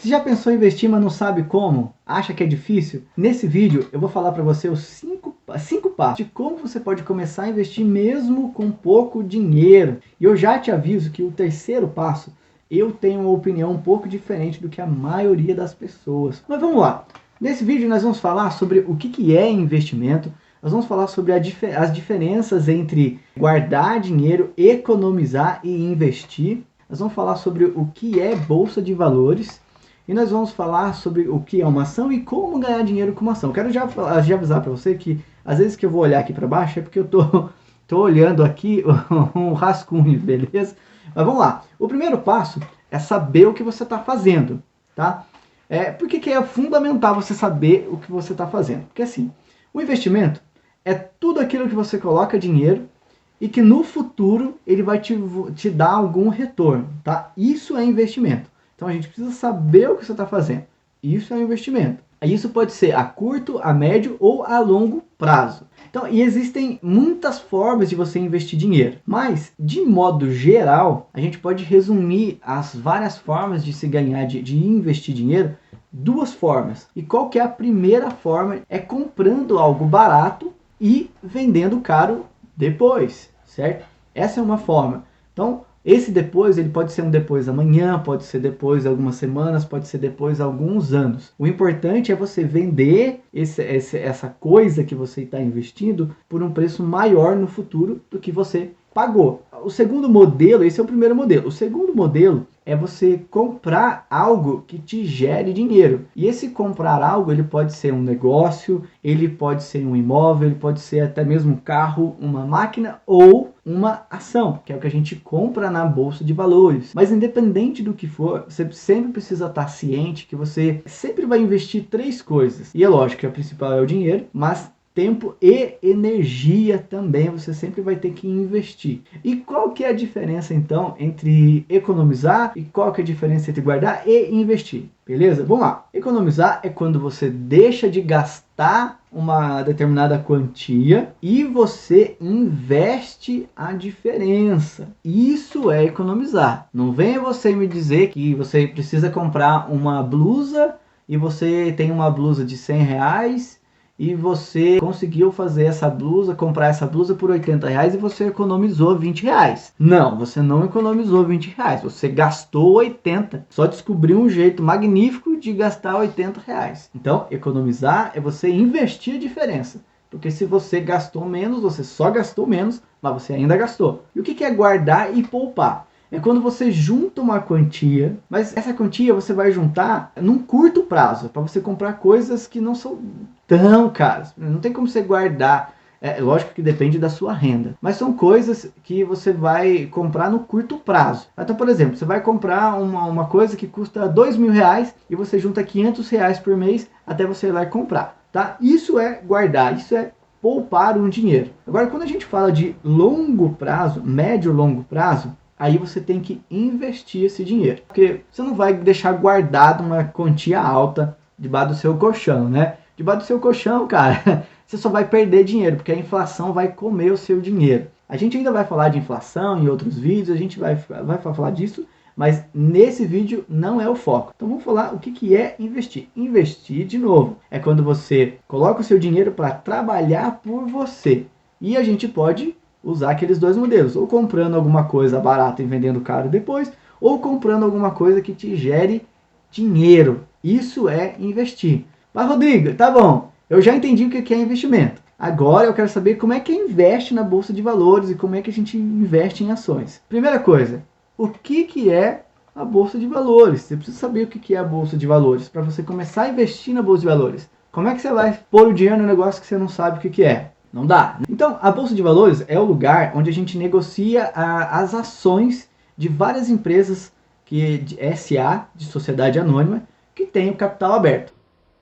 Você já pensou em investir, mas não sabe como? Acha que é difícil? Nesse vídeo eu vou falar para você os 5 passos de como você pode começar a investir mesmo com pouco dinheiro. E eu já te aviso que o terceiro passo, eu tenho uma opinião um pouco diferente do que a maioria das pessoas. Mas vamos lá. Nesse vídeo nós vamos falar sobre o que é investimento. Nós vamos falar sobre as diferenças entre guardar dinheiro, economizar e investir. Nós vamos falar sobre o que é bolsa de valores. E nós vamos falar sobre o que é uma ação e como ganhar dinheiro com uma ação. Quero já avisar para você que às vezes que eu vou olhar aqui para baixo é porque eu tô olhando aqui um rascunho, beleza? Mas vamos lá. O primeiro passo é saber o que você está fazendo, tá? Por que é fundamental você saber o que você está fazendo? Porque assim, o investimento é tudo aquilo que você coloca dinheiro e que no futuro ele vai te dar algum retorno, tá? Isso é investimento. Então a gente precisa saber o que você está fazendo. Isso é um investimento. Isso pode ser a curto, a médio ou a longo prazo. Então, e existem muitas formas de você investir dinheiro. Mas, de modo geral, a gente pode resumir as várias formas de se ganhar, de investir dinheiro, duas formas. E qual que é a primeira forma? É comprando algo barato e vendendo caro depois, certo? Essa é uma forma. Então, esse depois, ele pode ser um depois amanhã, pode ser depois algumas semanas, pode ser depois alguns anos. O importante é você vender essa coisa que você está investindo por um preço maior no futuro do que você pagou. O segundo modelo, esse é o primeiro modelo. O segundo modelo é você comprar algo que te gere dinheiro. E esse comprar algo, ele pode ser um negócio, ele pode ser um imóvel, ele pode ser até mesmo um carro, uma máquina ou uma ação, que é o que a gente compra na bolsa de valores. Mas independente do que for, você sempre precisa estar ciente que você sempre vai investir 3 coisas. E é lógico que a principal é o dinheiro, mas tempo e energia também você sempre vai ter que investir. E qual que é a diferença então entre economizar e qual que é a diferença entre guardar e investir? Beleza? Vamos lá. Economizar é quando você deixa de gastar uma determinada quantia e você investe a diferença. Isso é economizar. Não venha você me dizer que você precisa comprar uma blusa e você tem uma blusa de R$100 e você conseguiu fazer essa blusa, comprar essa blusa por R$80 e você economizou R$20. Não, você não economizou R$20, você gastou 80. Só descobriu um jeito magnífico de gastar R$80. Então, economizar é você investir a diferença. Porque se você gastou menos, você só gastou menos, mas você ainda gastou. E o que é guardar e poupar? É quando você junta uma quantia, mas essa quantia você vai juntar num curto prazo, para você comprar coisas que não são tão caras. Não tem como você guardar, lógico que depende da sua renda, mas são coisas que você vai comprar no curto prazo. Então, por exemplo, você vai comprar uma coisa que custa R$2.000 e você junta R$500 por mês até você ir lá e comprar, tá? Isso é guardar, isso é poupar um dinheiro. Agora, quando a gente fala de longo prazo, médio e longo prazo, aí você tem que investir esse dinheiro. Porque você não vai deixar guardado uma quantia alta debaixo do seu colchão, né? Debaixo do seu colchão, cara, você só vai perder dinheiro, porque a inflação vai comer o seu dinheiro. A gente ainda vai falar de inflação em outros vídeos, a gente vai falar disso, mas nesse vídeo não é o foco. Então vamos falar o que é investir. Investir, de novo, é quando você coloca o seu dinheiro para trabalhar por você. E a gente pode usar aqueles dois modelos, ou comprando alguma coisa barata e vendendo caro depois, ou comprando alguma coisa que te gere dinheiro. Isso é investir. Mas Rodrigo, tá bom, eu já entendi o que é investimento. Agora eu quero saber como é que investe na bolsa de valores e como é que a gente investe em ações. Primeira coisa, o que é a bolsa de valores? Você precisa saber o que é a bolsa de valores para você começar a investir na bolsa de valores. Como é que você vai pôr o dinheiro no negócio que você não sabe o que é? Não dá. Então, a Bolsa de Valores é o lugar onde a gente negocia as ações de várias empresas de SA, de sociedade anônima, que tem o capital aberto.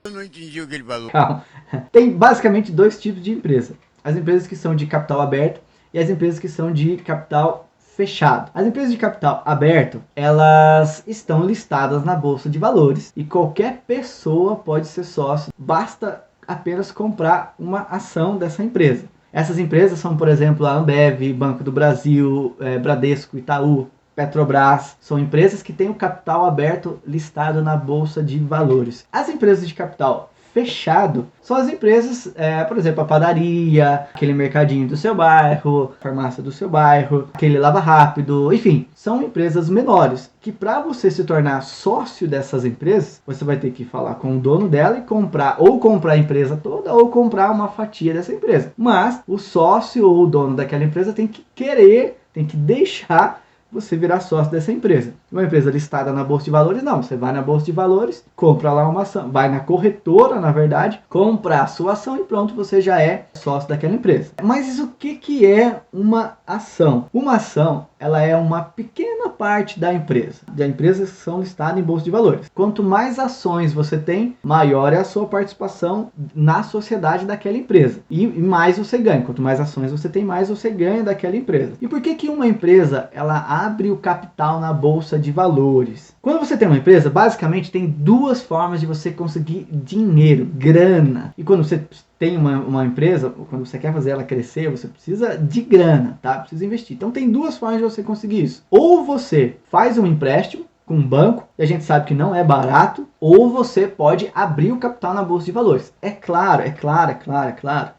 Eu não entendi o que ele falou. Calma. Tem basicamente 2 tipos de empresa. As empresas que são de capital aberto e as empresas que são de capital fechado. As empresas de capital aberto, elas estão listadas na Bolsa de Valores e qualquer pessoa pode ser sócio. Basta apenas comprar uma ação dessa empresa. Essas empresas são, por exemplo, a Ambev, Banco do Brasil, Bradesco, Itaú, Petrobras, são empresas que têm o capital aberto listado na Bolsa de Valores. As empresas de capital fechado são as empresas, por exemplo, a padaria, aquele mercadinho do seu bairro, a farmácia do seu bairro, aquele lava rápido, enfim, são empresas menores que para você se tornar sócio dessas empresas, você vai ter que falar com o dono dela e comprar a empresa toda ou comprar uma fatia dessa empresa. Mas o sócio ou o dono daquela empresa tem que querer, tem que deixar você virar sócio dessa empresa. Uma empresa listada na Bolsa de Valores, não. Você vai na Bolsa de Valores, compra lá uma ação, vai na corretora, na verdade, compra a sua ação e pronto, você já é sócio daquela empresa. Mas o que é uma ação? Uma ação, ela é uma pequena parte da empresa. De empresas que são listadas em Bolsa de Valores. Quanto mais ações você tem, maior é a sua participação na sociedade daquela empresa. E mais você ganha. Quanto mais ações você tem, mais você ganha daquela empresa. E por que uma empresa, ela abre o capital na Bolsa de Valores? Quando você tem uma empresa, basicamente tem duas formas de você conseguir dinheiro, grana. E quando você tem uma empresa, quando você quer fazer ela crescer, você precisa de grana, tá? Precisa investir. Então tem duas formas de você conseguir isso. Ou você faz um empréstimo com um banco, e a gente sabe que não é barato, ou você pode abrir o capital na Bolsa de Valores. É claro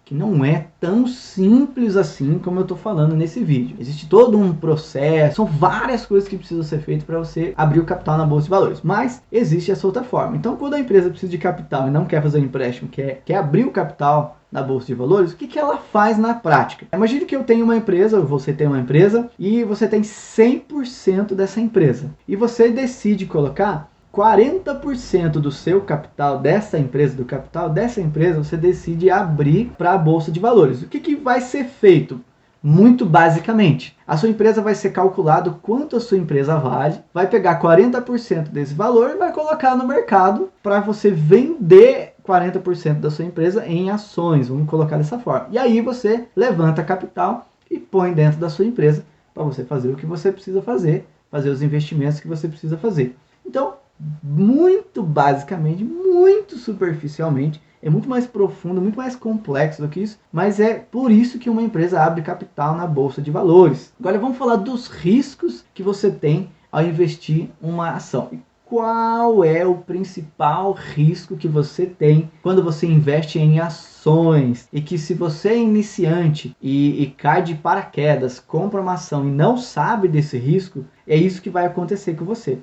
que não é tão simples assim como eu estou falando nesse vídeo. Existe todo um processo, são várias coisas que precisam ser feitas para você abrir o capital na Bolsa de Valores, mas existe essa outra forma. Então quando a empresa precisa de capital e não quer fazer um empréstimo, quer abrir o capital na Bolsa de Valores, o que ela faz na prática? Imagine que eu tenho uma empresa, você tem uma empresa, e você tem 100% dessa empresa. E você decide colocar 40% do seu capital dessa empresa, você decide abrir para a Bolsa de Valores. O que vai ser feito? Muito basicamente, a sua empresa vai ser calculado quanto a sua empresa vale, vai pegar 40% desse valor e vai colocar no mercado para você vender 40% da sua empresa em ações, vamos colocar dessa forma. E aí você levanta capital e põe dentro da sua empresa para você fazer o que você precisa fazer os investimentos que você precisa fazer. Então, muito basicamente, muito superficialmente, é muito mais profundo, muito mais complexo do que isso, mas é por isso que uma empresa abre capital na Bolsa de Valores. Agora vamos falar dos riscos que você tem ao investir uma ação. Qual é o principal risco que você tem quando você investe em ações? E que se você é iniciante e cai de paraquedas, compra uma ação e não sabe desse risco, é isso que vai acontecer com você.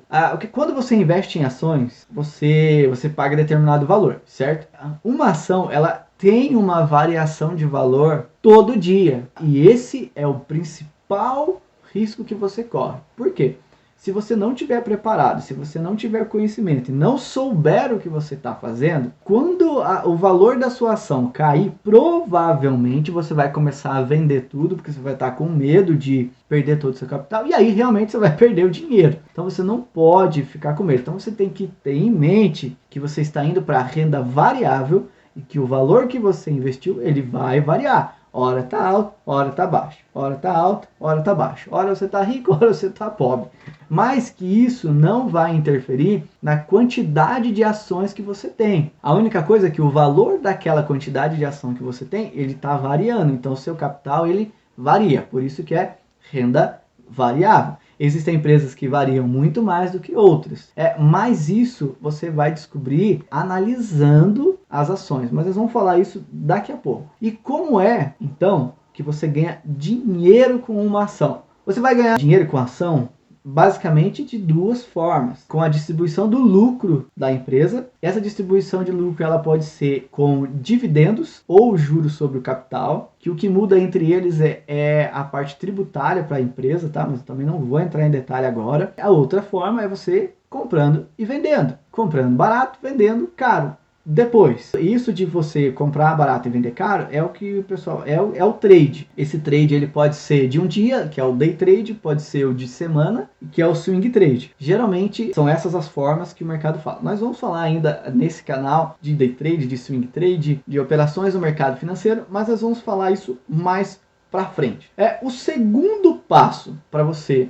Quando você investe em ações, você paga determinado valor, certo? Uma ação, ela tem uma variação de valor todo dia. E esse é o principal risco que você corre. Por quê? Se você não tiver preparado, se você não tiver conhecimento e não souber o que você está fazendo, quando o valor da sua ação cair, provavelmente você vai começar a vender tudo, porque você vai estar com medo de perder todo o seu capital, e aí realmente você vai perder o dinheiro. Então você não pode ficar com medo. Então você tem que ter em mente que você está indo para a renda variável e que o valor que você investiu, ele vai variar. Hora tá alto, hora tá baixo. Hora tá alto, hora tá baixo. Hora você tá rico, hora você tá pobre. Mas que isso não vai interferir na quantidade de ações que você tem. A única coisa é que o valor daquela quantidade de ação que você tem, ele tá variando. Então o seu capital, ele varia. Por isso que é renda variável. Existem empresas que variam muito mais do que outras. Mas isso você vai descobrir analisando as ações. Mas nós vamos falar isso daqui a pouco. E como é, então, que você ganha dinheiro com uma ação? Você vai ganhar dinheiro com a ação basicamente de duas formas. Com a distribuição do lucro da empresa. Essa distribuição de lucro ela pode ser com dividendos ou juros sobre o capital, que o que muda entre eles é a parte tributária para a empresa, tá? Mas eu também não vou entrar em detalhe agora. A outra forma é você comprando e vendendo. Comprando barato, vendendo caro. Depois, isso de você comprar barato e vender caro é o que o pessoal é o trade. Esse trade ele pode ser de um dia, que é o day trade, pode ser o de semana, que é o swing trade. Geralmente são essas as formas que o mercado fala. Nós vamos falar ainda nesse canal de day trade, de swing trade, de operações no mercado financeiro, mas nós vamos falar isso mais para frente. O segundo passo para você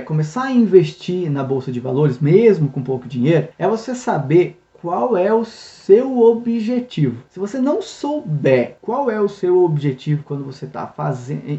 começar a investir na Bolsa de Valores, mesmo com pouco dinheiro, é você saber qual é o seu objetivo. Se você não souber qual é o seu objetivo quando você está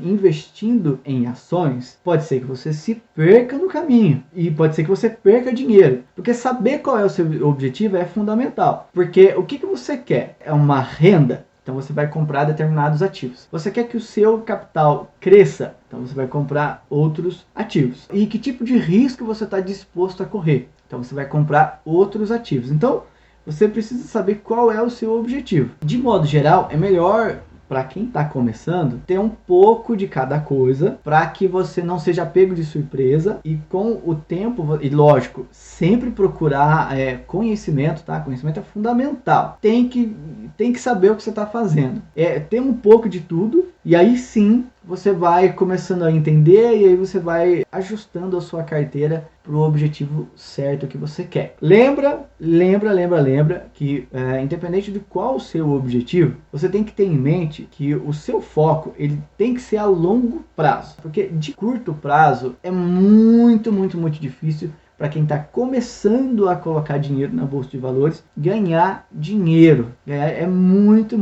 investindo em ações, pode ser que você se perca no caminho e pode ser que você perca dinheiro, porque saber qual é o seu objetivo é fundamental. Porque o que você quer? É uma renda? Então você vai comprar determinados ativos. Você quer que o seu capital cresça? Então você vai comprar outros ativos. E que tipo de risco você está disposto a correr? Então você vai comprar outros ativos. Então você precisa saber qual é o seu objetivo. De modo geral, é melhor para quem está começando ter um pouco de cada coisa para que você não seja pego de surpresa e com o tempo, e lógico, sempre procurar conhecimento, tá? Conhecimento é fundamental. Tem que saber o que você está fazendo. Ter um pouco de tudo e aí sim você vai começando a entender e aí você vai ajustando a sua carteira para o objetivo certo que você quer. Lembra que independente de qual o seu objetivo, você tem que ter em mente que o seu foco ele tem que ser a longo prazo, porque de curto prazo é muito difícil para quem está começando a colocar dinheiro na bolsa de valores ganhar dinheiro. É muito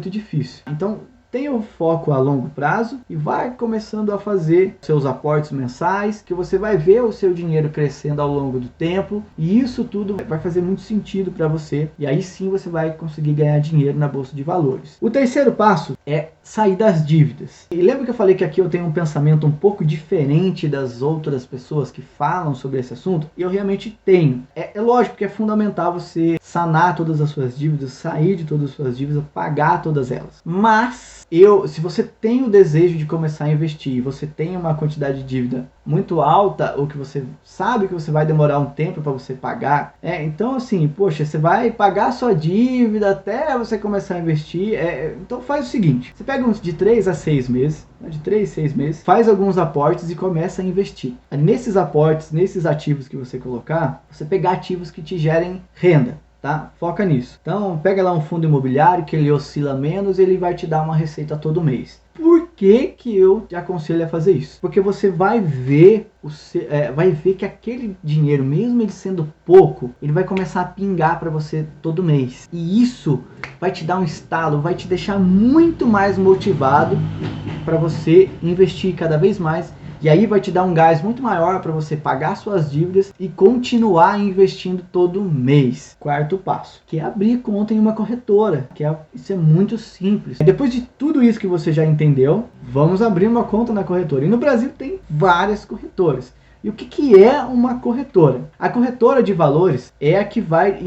difícil. Então tenha o foco a longo prazo e vai começando a fazer seus aportes mensais, que você vai ver o seu dinheiro crescendo ao longo do tempo e isso tudo vai fazer muito sentido para você e aí sim você vai conseguir ganhar dinheiro na bolsa de valores. O terceiro passo é sair das dívidas. E lembra que eu falei que aqui eu tenho um pensamento um pouco diferente das outras pessoas que falam sobre esse assunto? E eu realmente tenho. É lógico que é fundamental você sanar todas as suas dívidas, sair de todas as suas dívidas, pagar todas elas. Mas se você tem o desejo de começar a investir, você tem uma quantidade de dívida muito alta, ou que você sabe que você vai demorar um tempo para você pagar, então assim, poxa, você vai pagar a sua dívida até você começar a investir, então faz o seguinte, você pega uns de 3 a 6 meses, de 3 a 6 meses, faz alguns aportes e começa a investir. Nesses aportes, nesses ativos que você colocar, você pegar ativos que te gerem renda. Tá? Foca nisso. Então pega lá um fundo imobiliário que ele oscila menos e ele vai te dar uma receita todo mês. Por que eu te aconselho a fazer isso? Porque você vai ver que aquele dinheiro, mesmo ele sendo pouco, ele vai começar a pingar para você todo mês. E isso vai te dar um estalo, vai te deixar muito mais motivado para você investir cada vez mais. E aí vai te dar um gás muito maior para você pagar suas dívidas e continuar investindo todo mês. Quarto passo, que é abrir conta em uma corretora, isso é muito simples. Depois de tudo isso que você já entendeu, vamos abrir uma conta na corretora. E no Brasil tem várias corretoras. E o que é uma corretora? A corretora de valores é a que vai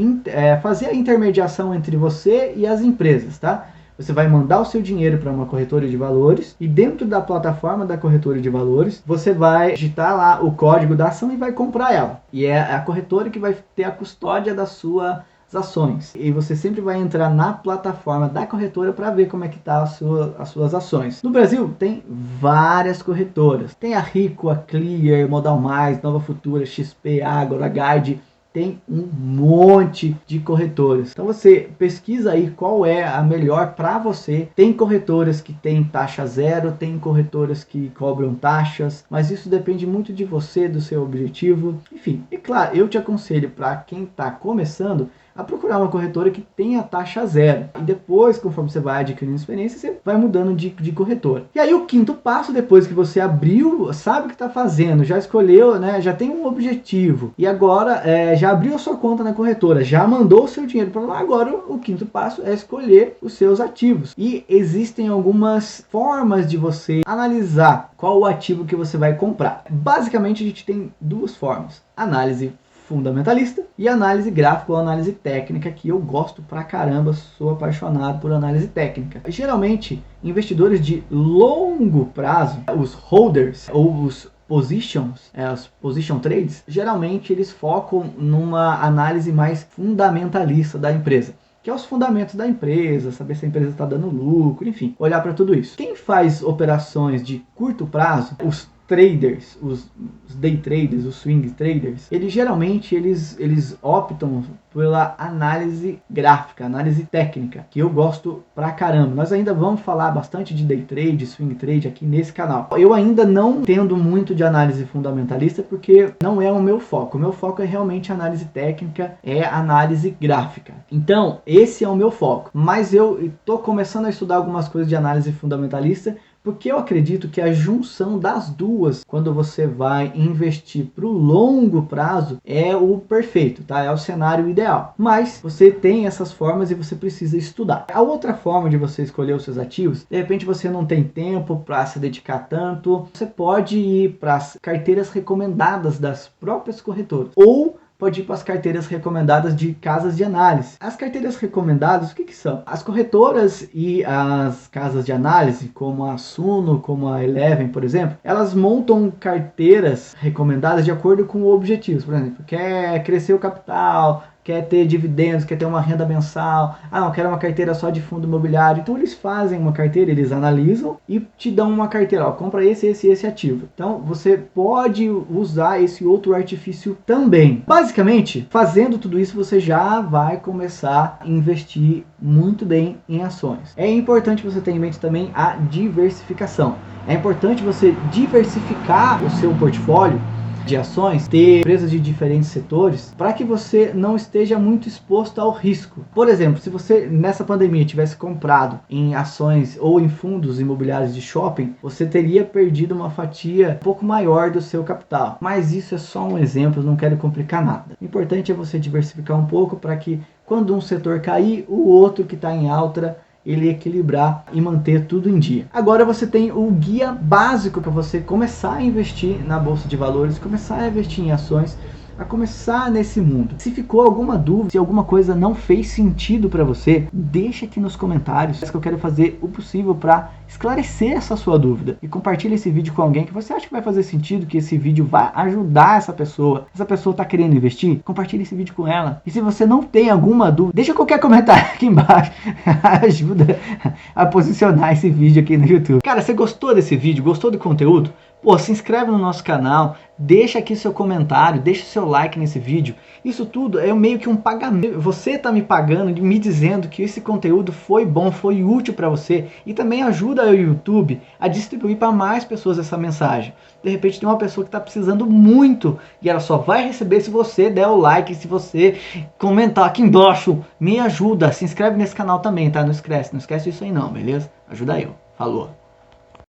fazer a intermediação entre você e as empresas, tá? Você vai mandar o seu dinheiro para uma corretora de valores e dentro da plataforma da corretora de valores, você vai digitar lá o código da ação e vai comprar ela. E é a corretora que vai ter a custódia das suas ações. E você sempre vai entrar na plataforma da corretora para ver como é que tá as suas ações. No Brasil tem várias corretoras. Tem a Rico, a Clear, Modal Mais, Nova Futura, XP, Agora, Guide. Tem um monte de corretoras. Então você pesquisa aí qual é a melhor para você. Tem corretoras que tem taxa zero, tem corretoras que cobram taxas, mas isso depende muito de você, do seu objetivo. Enfim, e claro, eu te aconselho para quem está começando a procurar uma corretora que tenha taxa zero. E depois, conforme você vai adquirindo experiência, você vai mudando de corretora. E aí o quinto passo, depois que você abriu, sabe o que está fazendo, já escolheu, né, já tem um objetivo. E agora já abriu a sua conta na corretora, já mandou o seu dinheiro para lá. Agora o quinto passo é escolher os seus ativos. E existem algumas formas de você analisar qual o ativo que você vai comprar. Basicamente a gente tem duas formas. Análise fundamentalista e análise gráfica ou análise técnica, que eu gosto pra caramba, sou apaixonado por análise técnica. Geralmente, investidores de longo prazo, os holders ou os os position trades, geralmente eles focam numa análise mais fundamentalista da empresa, que é os fundamentos da empresa, saber se a empresa está dando lucro, enfim, olhar para tudo isso. Quem faz operações de curto prazo, os traders, os day traders, os swing traders, eles geralmente eles optam pela análise gráfica, análise técnica, que eu gosto pra caramba. Nós ainda vamos falar bastante de day trade, swing trade aqui nesse canal. Eu ainda não entendo muito de análise fundamentalista porque não é o meu foco. O meu foco é realmente análise técnica, é análise gráfica. Então, esse é o meu foco. Mas eu estou começando a estudar algumas coisas de análise fundamentalista, porque eu acredito que a junção das duas, quando você vai investir para o longo prazo, é o perfeito, tá? É o cenário ideal. Mas você tem essas formas e você precisa estudar. A outra forma de você escolher os seus ativos, de repente você não tem tempo para se dedicar tanto, você pode ir para as carteiras recomendadas das próprias corretoras, ou pode ir para as carteiras recomendadas de casas de análise. As carteiras recomendadas, o que são? As corretoras e as casas de análise, como a Suno, como a Eleven, por exemplo, elas montam carteiras recomendadas de acordo com objetivos. Por exemplo, quer crescer o capital, quer ter dividendos, quer ter uma renda mensal, não, quero uma carteira só de fundo imobiliário. Então eles fazem uma carteira, eles analisam e te dão uma carteira, ó, compra esse ativo. Então você pode usar esse outro artifício também. Basicamente, fazendo tudo isso, você já vai começar a investir muito bem em ações. É importante você ter em mente também a diversificação. É importante você diversificar o seu portfólio de ações, ter empresas de diferentes setores, para que você não esteja muito exposto ao risco. Por exemplo, se você nessa pandemia tivesse comprado em ações ou em fundos imobiliários de shopping, você teria perdido uma fatia um pouco maior do seu capital. Mas isso é só um exemplo, não quero complicar nada. O importante é você diversificar um pouco para que quando um setor cair, o outro que está em alta ele equilibrar e manter tudo em dia. Agora você tem o guia básico para você começar a investir na bolsa de valores, começar a investir em ações, a começar nesse mundo. Se ficou alguma dúvida, se alguma coisa não fez sentido para você, deixa aqui nos comentários, que eu quero fazer o possível para esclarecer essa sua dúvida. E compartilhe esse vídeo com alguém que você acha que vai fazer sentido, que esse vídeo vai ajudar essa pessoa. Essa pessoa está querendo investir, compartilhe esse vídeo com ela. E se você não tem alguma dúvida, deixa qualquer comentário aqui embaixo. Ajuda a posicionar esse vídeo aqui no YouTube. Cara, você gostou desse vídeo? Gostou do conteúdo? Pô, se inscreve no nosso canal, deixa aqui seu comentário, deixa seu like nesse vídeo. Isso tudo é meio que um pagamento. Você está me pagando, me dizendo que esse conteúdo foi bom, foi útil para você. E também ajuda o YouTube a distribuir para mais pessoas essa mensagem. De repente tem uma pessoa que está precisando muito e ela só vai receber se você der o like, se você comentar aqui embaixo. Me ajuda, se inscreve nesse canal também, tá? Não esquece isso aí não, beleza? Ajuda eu. Falou.